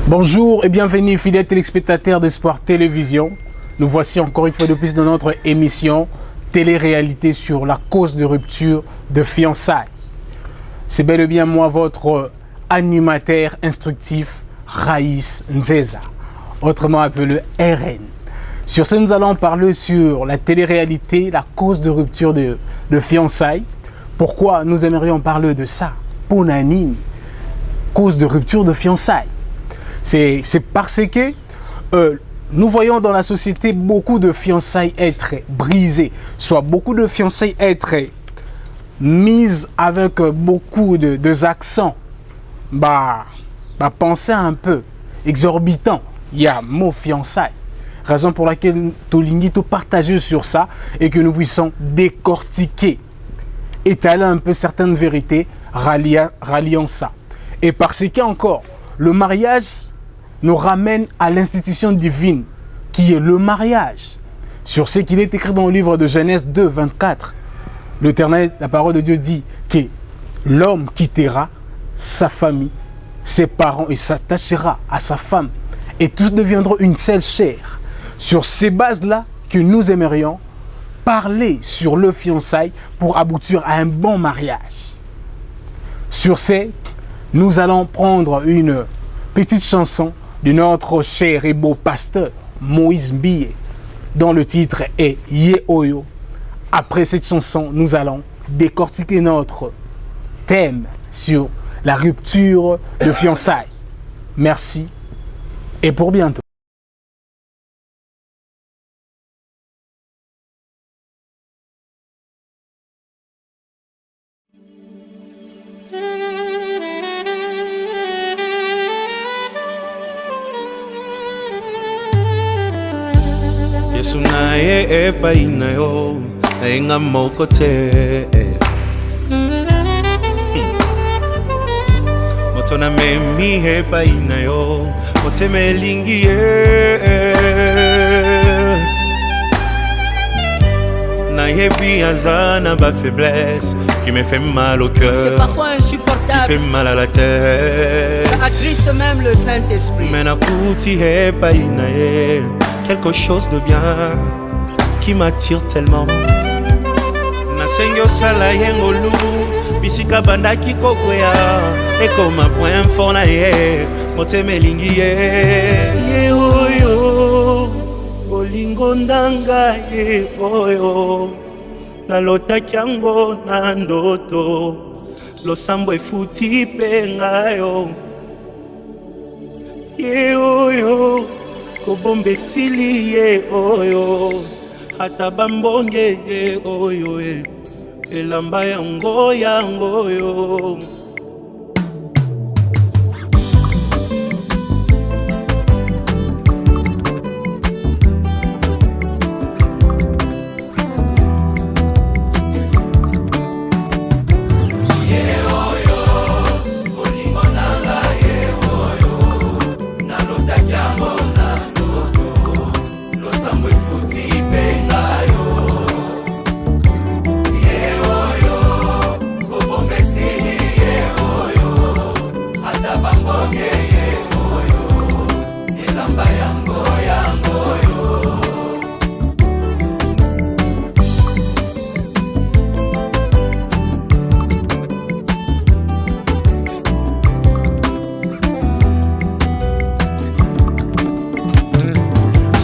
Bonjour et bienvenue fidèles téléspectateurs d'Espoir Télévision. Nous voici encore une fois de plus dans notre émission télé-réalité sur la cause de rupture de fiançailles. C'est bel et bien moi, votre animateur instructif, Raïs Nzeza, autrement appelé RN. Sur ce, nous allons parler sur la télé-réalité, la cause de rupture de fiançailles. Pourquoi nous aimerions parler de ça? Pour Nanine, cause de rupture de fiançailles. C'est parce que nous voyons dans la société beaucoup de fiançailles être brisées, soit beaucoup de fiançailles être mises avec beaucoup de accents. Pensez un peu, exorbitant. Il y a mot fiançailles. Raison pour laquelle Tolingi tout partager sur ça et que nous puissions décortiquer, étaler un peu certaines vérités, ralliant ça. Et parce qu'encore, le mariage nous ramène à l'institution divine qui est le mariage. Sur ce qu'il est écrit dans le livre de Genèse 2, 24, l'Éternel, la parole de Dieu dit que l'homme quittera sa famille, ses parents et s'attachera à sa femme et tous deviendront une seule chair. Sur ces bases-là que nous aimerions parler sur le fiançailles pour aboutir à un bon mariage. Sur ce, nous allons prendre une petite chanson de notre cher et beau pasteur Moïse Mbie, dont le titre est Yehoyo. Après cette chanson, nous allons décortiquer notre thème sur la rupture de fiançailles. Merci et pour bientôt. Yesu naye epai na yo ainga moko te moto na memi epai na yo motema elingi ye nayebi aza na ba faiblesse qui me fait mal au cœur. C'est parfois insupportable. Qui fait mal à la tête. Ça attriste même le Saint-Esprit. Mais nakuti epai na ye quelque chose de bien qui m'attire tellement. Nasengi osala yengolu bisika bandaki kokwea ekoma point fort na ye motema elingi ye oyo bolingo ndanga ye oyo nalotaki yango na ndoto losambo efuti mpe ngayo ye oyo kobomba esili ye oyo ata bambonge ye oyo elamba yango oyo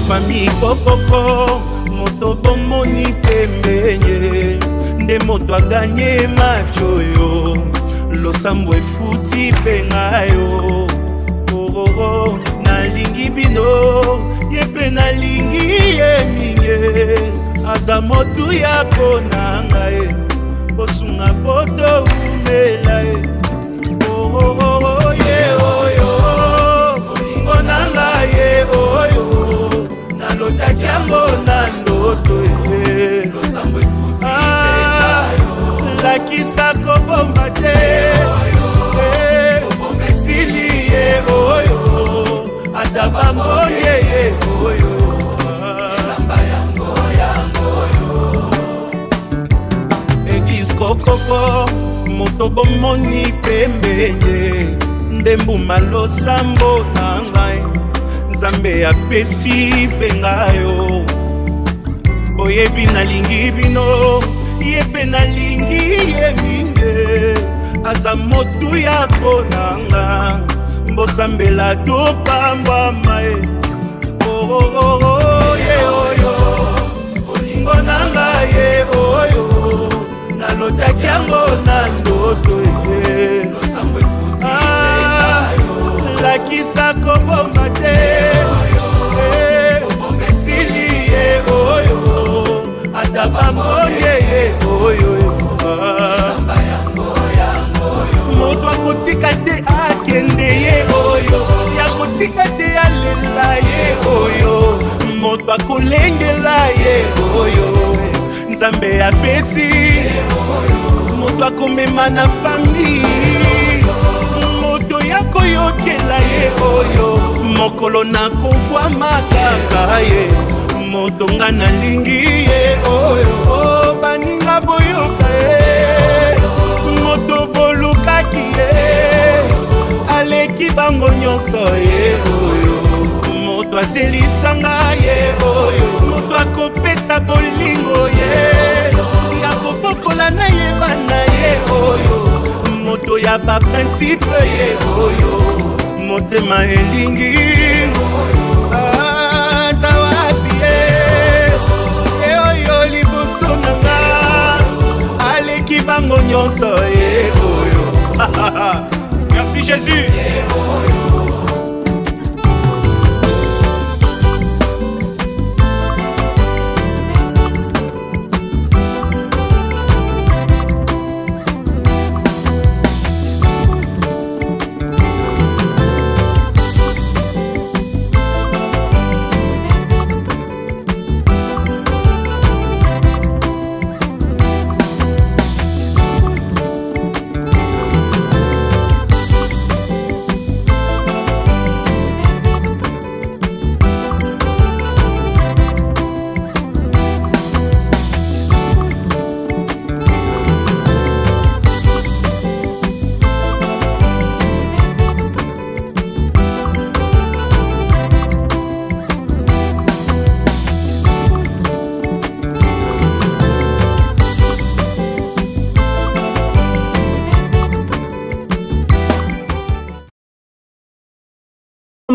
Mami kokoko moto bomoni pembenye nde moto aganye macho yo losambo efuti pengayo nalingi bino yepe nalingi ye minye aza motu ya konanga ye osunga poto umela ye ye oyo olingo nanga ye oyo nalotaki yango na ndoto losambo efuti lakisa kobomba te kobomba esili ye oyo ata bambonye ye oyo elamba yango oyo eglise kokoko moto bomoni pembenye nde mbuma losambo nanga Nzambe apesi penga yo oyebi nalingi bino yebe nalingi ye minge aza motu ya konanga mbosambela topambwama ye ye oyo olingo nanga ye oyo nalotaki yango na ndoto ye lakisa koboma te esili ye oyo ata bamonye ye oyo moto akotika te akende ye oyo yakotika te alela ye oyo moto akolengela ye oyo Nzambe apesi moto akomema na famille moto yakoyokela ye oyo mokolo nakovwama kaka ye moto nga nalingi ye oyo baninga boyoka ye moto bolukaki ye aleki bango nyonso ye oyo moto azelisanga ye oyo moto akopesa bolingo ye yakobokola na ye bana ye oyo moto ya baprincipe ye oyo motema elingi aza wapi ye oyo liboso nanga aleki bango nyonso ye oyo merci Jésus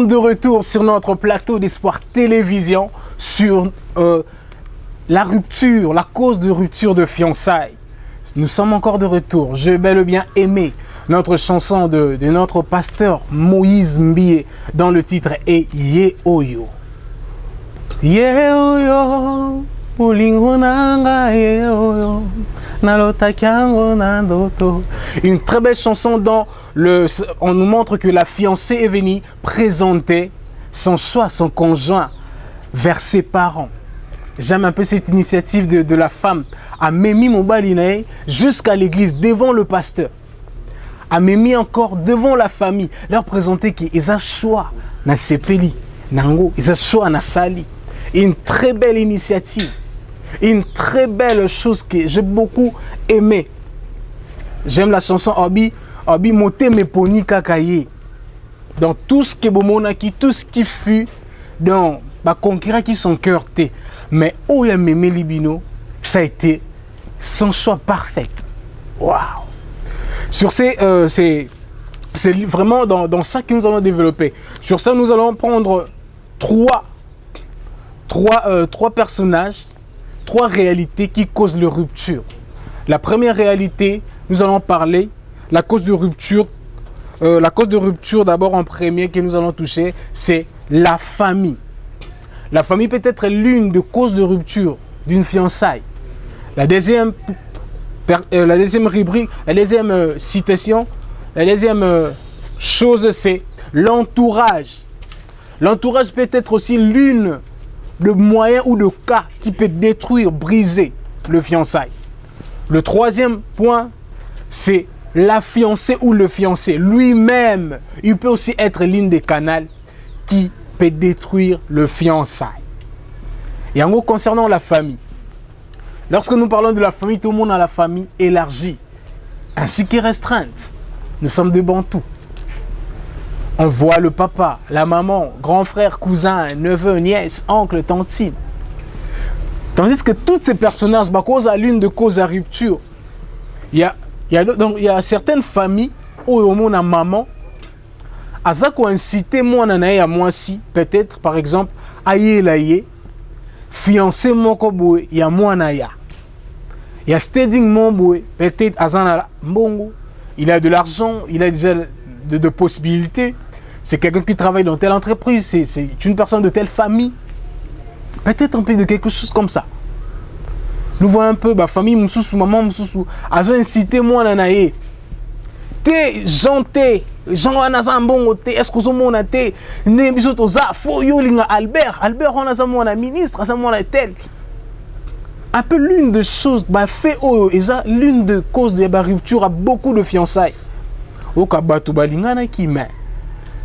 De retour sur notre plateau d'Espoir Télévision sur la rupture, la cause de rupture de fiançailles. Nous sommes encore de retour. J'ai bel et bien aimé notre chanson de notre pasteur Moïse Mbie dans le titre est Ye Oyo. Ye Oyo, Ulingo nanga ye oyo, nalotaki yango na ndoto. Une très belle chanson dont on nous montre que la fiancée est venue présenter son choix, son conjoint vers ses parents. J'aime un peu cette initiative de la femme à Memi Mobalinae jusqu'à l'église, devant le pasteur. À Memi encore devant la famille, leur présenter qu'ils ont choix na sepeli, nango, ils ont choix na sali. Une très belle initiative, une très belle chose que j'ai beaucoup aimé. J'aime la chanson Abi mote me poni kakaye. Dans tout ce que bomonaki, tout ce qui fut dans ma conquérant qui son cœur té. Mais Oya Meme Libino, ça a été son choix parfait. Waouh! Sur c'est vraiment dans ça que nous allons développer. Sur ça, nous allons prendre trois personnages, trois réalités qui causent la rupture. La première réalité, nous allons parler la cause de rupture d'abord en premier que nous allons toucher, c'est la famille. La famille peut être l'une des causes de rupture d'une fiançaille. La deuxième rubrique, la deuxième citation, la deuxième chose, c'est l'entourage. L'entourage peut être aussi l'une de moyens ou de cas qui peut détruire, briser le fiançailles. Le troisième point, c'est la fiancée ou le fiancé lui-même. Il peut aussi être l'une des canaux qui peut détruire le fiançailles. Et en gros, concernant la famille, lorsque nous parlons de la famille, tout le monde a la famille élargie, ainsi que restreinte. Nous sommes des Bantous. On voit le papa, la maman, grand frère, cousin, neveu, nièce, oncle, tantine. Tandis que tous ces personnages, cause à l'une de cause à rupture. Il y a certaines familles où au monde a maman, à ça qu'on incité moi à moi si, peut-être par exemple, aïe laïe, fiancé mon koboé, il y a moi naya. Il y a steading mon boé, peut-être à bongo, il a de l'argent, il a déjà de possibilités. C'est quelqu'un qui travaille dans telle entreprise, c'est une personne de telle famille. Peut-être un peu de quelque chose comme ça. Nous voyons un peu, famille, moussoussou, maman, moussoussou. Azo incité moi nanaye. Te, janté, Jean Wanazan bon, est-ce que vous avez été, ne bisoto za, faut yolinga Albert, on a mon ministre, on a tel. Un peu l'une des choses, fait et ça, l'une des causes de la rupture a beaucoup de fiançailles. Au kabatou balingana qui met.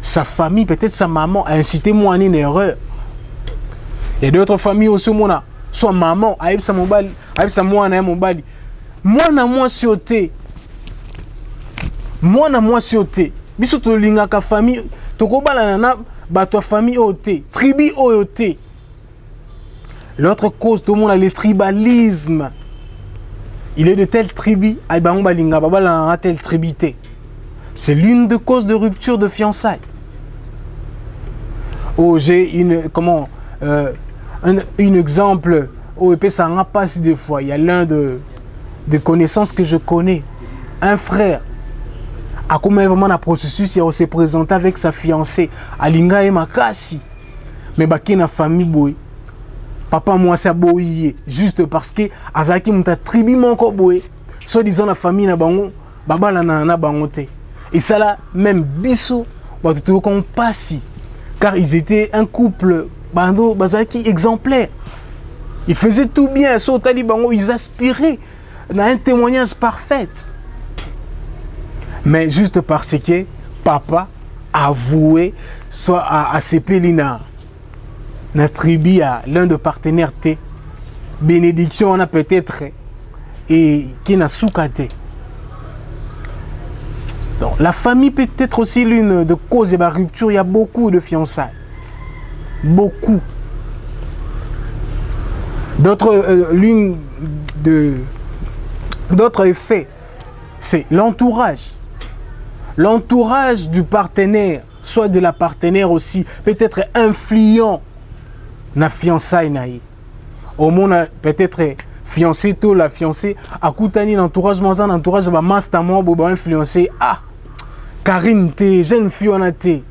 Sa famille, peut-être sa maman, a incité moi à une erreur. Il y a d'autres familles aussi, soit maman, aïe sa mobile, aïe sa moi na mobile. Moi na moi sioté. Moi na moi sioté. Biso to linga ka famille, to ko bala na ba to famille oté, tribu oté. L'autre cause, tout le monde a le tribalisme. Il est de telle tribu, aïe ba on balinga, ba bala telle tribité. C'est l'une des causes de rupture de fiançailles. Oh, j'ai un exemple. Oh, et puis ça n'a pas si des fois. Il y a l'un des connaissances que je connais. Un frère. A comment vraiment un processus, il s'est présenté avec sa fiancée. Alinga et Makasi. Mais baki na famille boy. Papa moi ça boyé. Juste parce que Azaki m'a tribu mon boy. Soit disant la famille na bango. Baba la na bangote. Et ça là, même Bissot, tout comme passi. Car ils étaient un couple, bando, bazaki exemplaire. Ils faisaient tout bien, sur Taliban, ils aspiraient à un témoignage parfait. Mais juste parce que papa avoué, soit à Sepelina, na tribu à l'un de partenaires T, bénédiction on a peut-être, et qui n'a soukaté. Donc, la famille peut être aussi l'une de causes de la rupture. Il y a beaucoup de fiançailles. Beaucoup. L'une d'autres effets, c'est l'entourage. L'entourage du partenaire, soit de la partenaire aussi, peut être influent dans la fiançaille. Au monde, peut-être fiancé, tout la fiancée, à Koutani, l'entourage, l'entourage va masterment pour influencer. Ah, Karine, t'es jeune fille, on a été.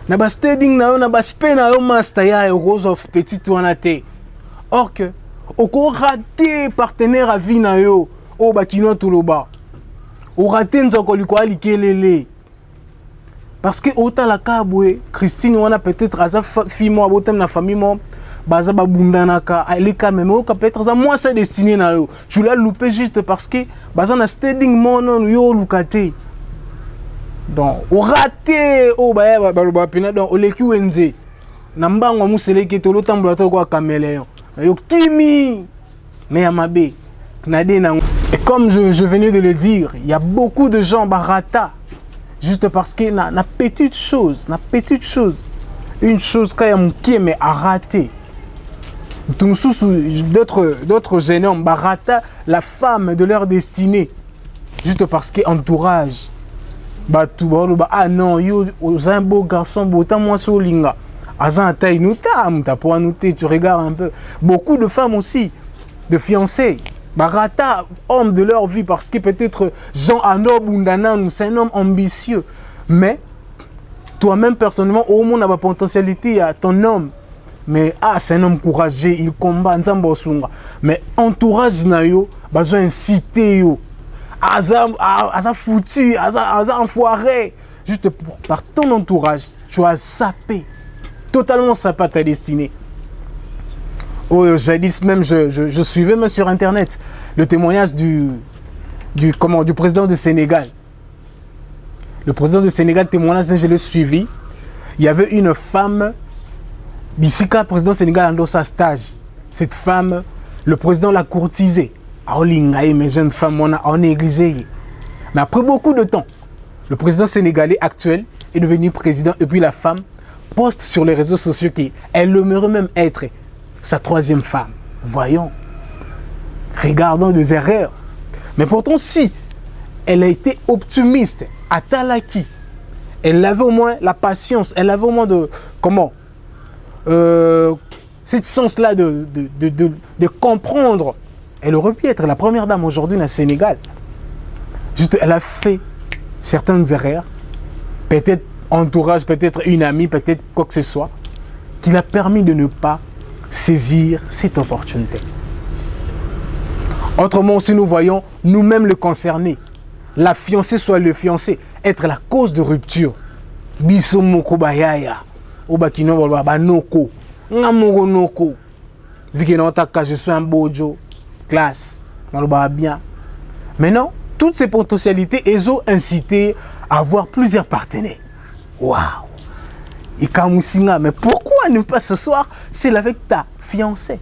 Na ba steading na yo, na ba spé na yo master ya et rose of petit on a été. Or que, au ko raté partenaire à vie na yo, au bakino tout le bas. Au raté nzoko liko alikelele. Parce que autant la kabwe, Christine, on a peut-être à sa fille, moi, autant na famille, moi. Baza babundanaka ali quand même au peut-être ça moi c'est destiné na yo tu l'as loupé juste parce que baza na steading mono yo lukate donc au raté au ba pina donc oleki wenze na mbango museleki to lotambola to kwa caméléon yo kimi mais amabe knade na. Et comme je venais de le dire, il y a beaucoup de gens barata juste parce que na petite chose une chose quand même qui mais à rater. D'autres jeunes hommes barata la femme de leur destinée juste parce que entourage ah non yo un beau garçon autant moi sur linga azan taille nous ta pour noter tu regardes un peu beaucoup de femmes aussi de fiancés barata homme de leur vie parce que peut-être Jean Anob Undana nous c'est un homme ambitieux mais toi-même personnellement au monde a la potentialité à ton homme. Mais c'est un homme courageux, il combat nzambo sunga. Mais entourage na yo, besoin inciter yo. Aza foutu, aza enfoiré. Juste par ton entourage, tu as zappé. Totalement zappé ta destinée. Oh, jadis même, je suivais même sur internet le témoignage du président du Sénégal. Le président du Sénégal, témoignage, je l'ai suivi. Il y avait une femme. Bissika, président Sénégal, dans sa stage. Cette femme, le président l'a courtisée. Mes jeunes femmes, on est négligé. Mais après beaucoup de temps, le président sénégalais actuel, est devenu président et puis la femme poste sur les réseaux sociaux qu'elle aimerait même être sa troisième femme. Voyons, regardons les erreurs. Mais pourtant, si elle a été optimiste à Talaki, elle avait au moins la patience, elle avait au moins cette sens-là de comprendre. Elle aurait pu être la première dame aujourd'hui dans le Sénégal. Juste, elle a fait certaines erreurs, peut-être entourage, peut-être une amie, peut-être quoi que ce soit, qui l'a permis de ne pas saisir cette opportunité. Autrement, si nous voyons nous-mêmes le concernés, la fiancée soit le fiancé, être la cause de rupture. Biso moko bayaya, obakino bolba banoko, ngamoko noko. Vu que dans ta cas je suis un bojo, classe, dans le bas bien. Maintenant, toutes ces potentialités, elles ont incité à avoir plusieurs partenaires. Waouh! Et Kamousinga, mais pourquoi ne pas ce soir c'est avec ta fiancée?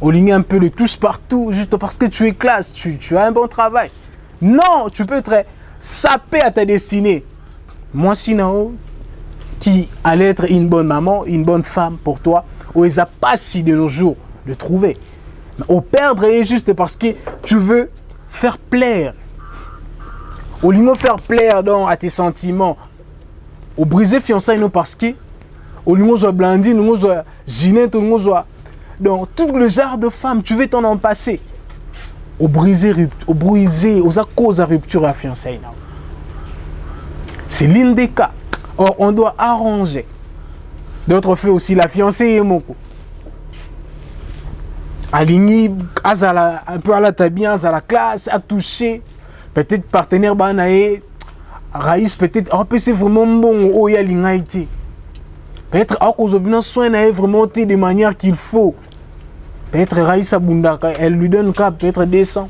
Au ligne un peu de touche partout, juste parce que tu es classe, tu as un bon travail. Non, tu peux être sapé à ta destinée. Moi, sinon, qui allait être une bonne maman, une bonne femme pour toi, ou ils n'ont pas si de nos jours de trouver. Au perdre est juste parce que tu veux faire plaire. Au lieu de faire plaire à tes sentiments, au briser fiançailles, non parce que au lieu de blandi, nous de ginette, nous donc tout le genre de femmes, tu veux t'en en passer. Au briser, aux causes à rupture à fiançailles. C'est l'un des cas. Or, on doit arranger. D'autres faits aussi, la fiancée est mon coup. Aligné, un peu à la tabia, à la classe, à toucher. Peut-être partenaire banae, raïs, peut-être, c'est vraiment bon, oh, il y a l'ingénieur. Peut-être, aux obédiences, soin vraiment de manière qu'il faut. Peut-être, raïs abunda, elle lui donne cap, peut-être 200.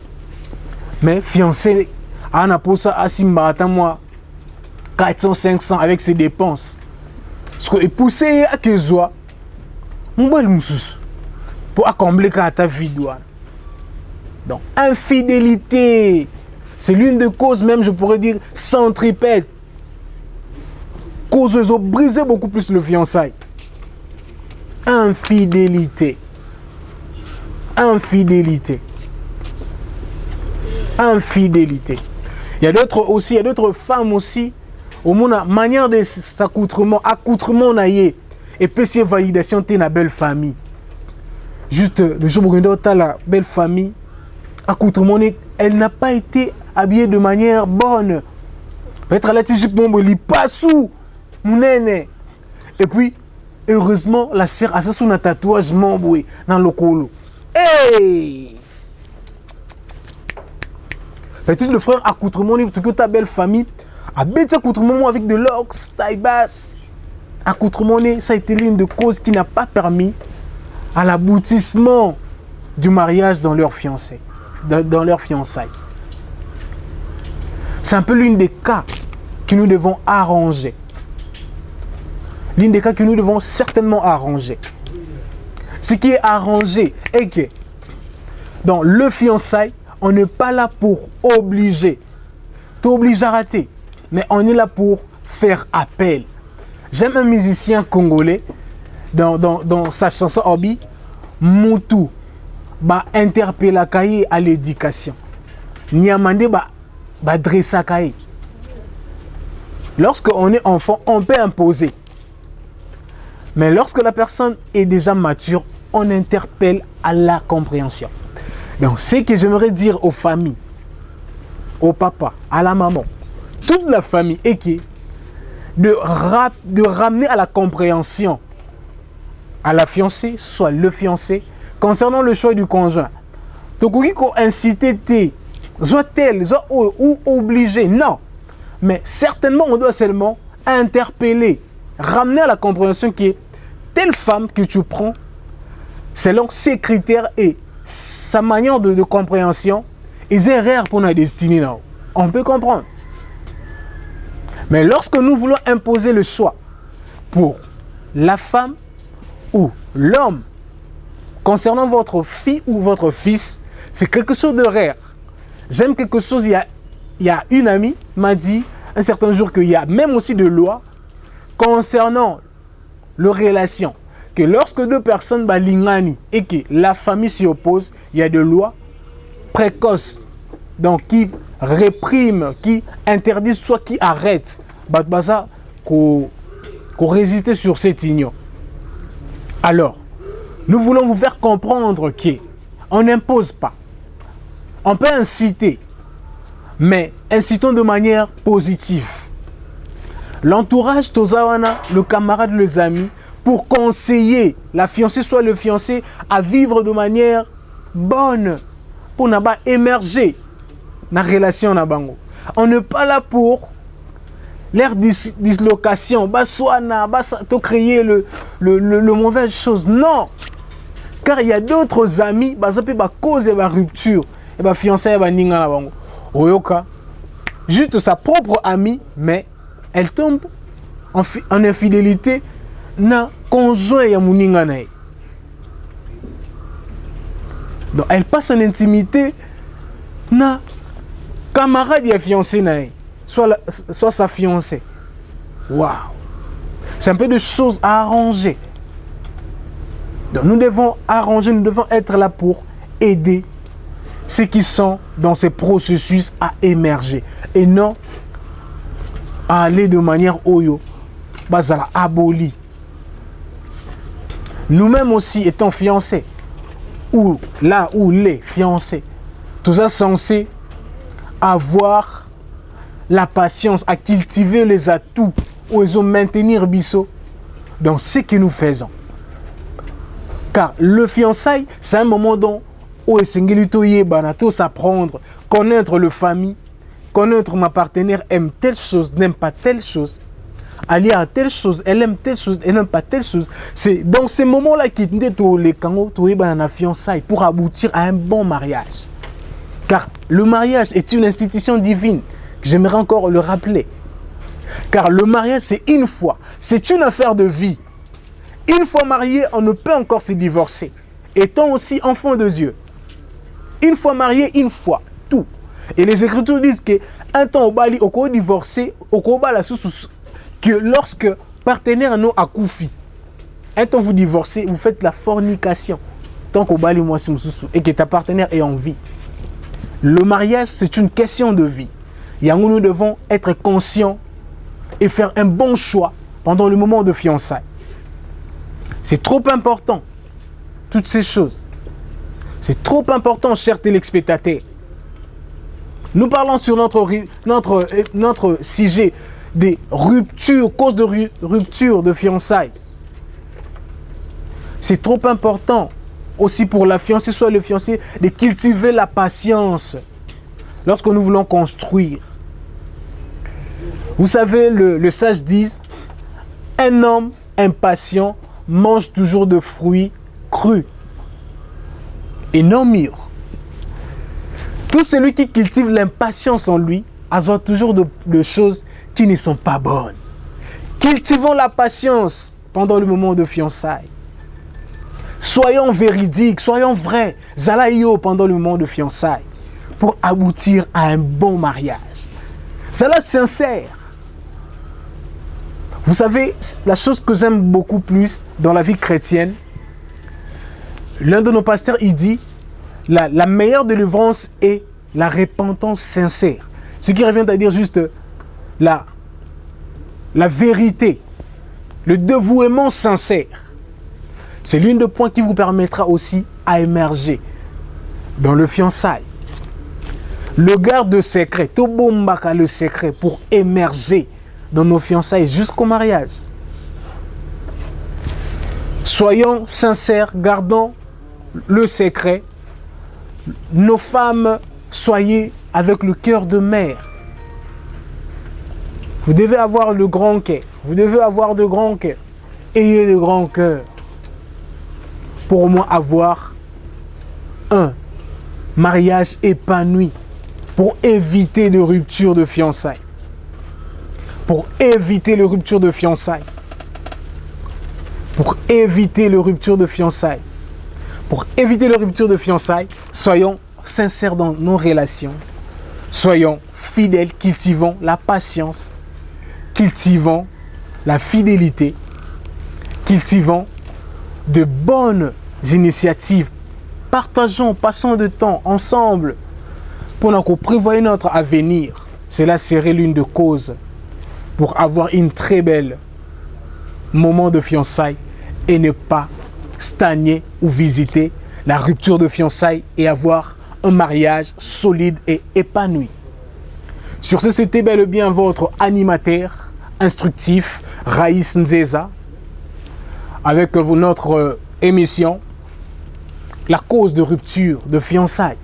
Mais fiancé, on a pour ça, à Simbarata, moi, 400, 500 avec ses dépenses. Parce que pousser à que soit, mon bel moussous, pour accomplir ta vie. Donc, infidélité, c'est l'une des causes, même, je pourrais dire, centripète. Causes ont brisé beaucoup plus le fiançailles. Infidélité. Infidélité. Infidélité. Il y a d'autres femmes aussi, au monde, manière de s'accoutrement, accoutrement naïe, et puis c'est validation de la belle famille. Juste le jour où on a la belle famille, accoutrement, elle n'a pas été habillée de manière bonne. Peut-être la tige bombe, il passe sous mon aîné. Et puis, heureusement, la sœur a son tatouage memboué dans le colo. Hey! Peut-être le frère accoutrement, tout que ta belle famille, a bête accoutrement avec de locks, taille basse. Accoutrement, ça a été l'une de causes qui n'a pas permis à l'aboutissement du mariage dans leur fiancée, dans leur fiançailles. C'est un peu l'une des cas que nous devons arranger. L'une des cas que nous devons certainement arranger. Ce qui est arrangé est que dans le fiançailles, on n'est pas là pour obliger. T'obliges à rater. Mais on est là pour faire appel. J'aime un musicien congolais dans sa chanson Obi, Moutou, interpelle Kaye à l'éducation. Niamande dressa Kaye. Lorsqu'on est enfant, on peut imposer. Mais lorsque la personne est déjà mature, on interpelle à la compréhension. Donc, ce que j'aimerais dire aux familles, au papa, à la maman, toute la famille, est que de ramener à la compréhension à la fiancée, soit le fiancé, concernant le choix du conjoint. Donc, il faut inciter, soit tel, soit ou obligé, non. Mais certainement, on doit seulement interpeller, ramener à la compréhension que telle femme que tu prends, selon ses critères et sa manière de compréhension, ils erreurs pour notre destinée. Là. On peut comprendre. Mais lorsque nous voulons imposer le choix pour la femme ou l'homme concernant votre fille ou votre fils, c'est quelque chose de rare. J'aime quelque chose, il y a une amie m'a dit un certain jour qu'il y a même aussi de loi concernant leur relation, que lorsque deux personnes balingani et que la famille s'y oppose, il y a des lois précoces donc qui répriment, qui interdisent, soit qui arrêtent qu'on résister sur cette union. Alors, nous voulons vous faire comprendre qu'on n'impose pas. On peut inciter, mais incitons de manière positive. L'entourage Tozawana, le camarade, les amis, pour conseiller la fiancée, soit le fiancé, à vivre de manière bonne, pour ne pas émerger dans la relation. On n'est pas là pour leur dislocation, pour créer le mauvaise chose. Non! Car il y a d'autres amis, qui peuvent causer la rupture. Et la fiancée, juste sa propre amie, mais elle tombe en infidélité na conjoint ya muninga nae. Donc elle passe en intimité na camarade ya fiancé nae, soit sa fiancée. Waouh! C'est un peu de choses à arranger. Donc nous devons arranger, nous devons être là pour aider ceux qui sont dans ces processus à émerger et non à aller de manière oyo bazala aboli. Nous-mêmes aussi étant fiancés, ou là où les fiancés, tout ça censé avoir la patience à cultiver les atouts ou ils ont maintenir biso dans ce que nous faisons. Car le fiançailles, c'est un moment où il s'apprendre, connaître le famille, connaître ma partenaire aime telle chose, n'aime pas telle chose. Allié à telle chose, elle aime telle chose, elle n'aime pas telle chose. C'est dans ces moments-là qu'il les kango la fiançailles pour aboutir à un bon mariage. Car le mariage est une institution divine. J'aimerais encore le rappeler. Car le mariage, c'est une fois. C'est une affaire de vie. Une fois marié, on ne peut encore se divorcer. Étant aussi enfant de Dieu. Une fois marié, une fois. Tout. Et les Écritures disent qu'un temps au Bali, au divorcé, au Bali, que lorsque partenaire nous a koufi, un temps vous divorcez, vous faites la fornication. Tant qu'au Bali, moi, et que ta partenaire est en vie. Le mariage, c'est une question de vie. Et nous devons être conscients et faire un bon choix pendant le moment de fiançailles. C'est trop important, toutes ces choses. C'est trop important, chers téléspectateurs. Nous parlons sur notre sujet des ruptures, causes de rupture de fiançailles. C'est trop important aussi pour la fiancée, soit le fiancé, de cultiver la patience lorsque nous voulons construire. Vous savez, le sage dit, un homme impatient mange toujours de fruits crus et non mûrs. Tout celui qui cultive l'impatience en lui a toujours de choses qui ne sont pas bonnes. Cultivons la patience pendant le moment de fiançailles. Soyons véridiques, soyons vrais. Zalaïo pendant le moment de fiançailles pour aboutir à un bon mariage. Zala sincère. Vous savez, la chose que j'aime beaucoup plus dans la vie chrétienne, l'un de nos pasteurs, il dit, la meilleure délivrance est la repentance sincère. Ce qui revient à dire juste la vérité, le dévouement sincère. C'est l'une des points qui vous permettra aussi à émerger dans le fiançailles. Le garde secret, Tobombaka le secret pour émerger dans nos fiançailles jusqu'au mariage. Soyons sincères, gardons le secret. Nos femmes, soyez avec le cœur de mère. Vous devez avoir le grand cœur. Vous devez avoir de grands cœurs. Ayez de grands cœurs. Pour au moins avoir un mariage épanoui. Pour éviter de rupture de fiançailles. Pour éviter les ruptures de fiançailles. Pour éviter les ruptures de fiançailles. Pour éviter les ruptures de fiançailles, soyons sincères dans nos relations. Soyons fidèles, cultivons la patience. Cultivons la fidélité, cultivons de bonnes initiatives, partageons, passons de temps ensemble pendant qu'on prévoit notre avenir. Cela serait l'une des causes pour avoir une très belle moment de fiançailles et ne pas stagner ou visiter la rupture de fiançailles et avoir un mariage solide et épanoui. Sur ce, c'était bel et bien votre animateur instructif, Raïs Nzeza, avec notre émission La cause de rupture de fiançailles.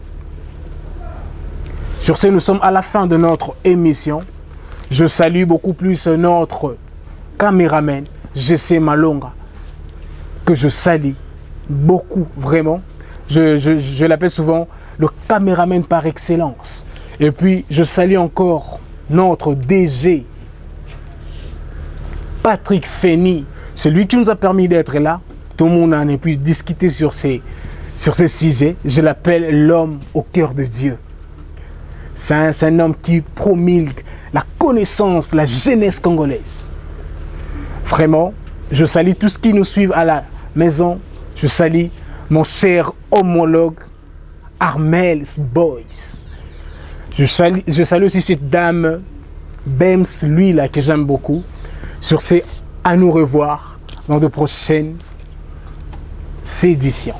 Sur ce, nous sommes à la fin de notre émission. Je salue beaucoup plus notre caméraman, Jessé Malonga, que je salue beaucoup, vraiment. Je l'appelle souvent le caméraman par excellence. Et puis, je salue encore notre DG, Patrick Feni. C'est lui qui nous a permis d'être là. Tout le monde en a pu discuter sur ces sujets. Je l'appelle l'homme au cœur de Dieu. C'est un homme qui promulgue la connaissance, la jeunesse congolaise. Vraiment, je salue tous ceux qui nous suivent à la maison. Je salue mon cher homologue, Armel Boys. Je salue aussi cette dame, Bems, lui là, que j'aime beaucoup. Sur ces, à nous revoir dans de prochaines éditions.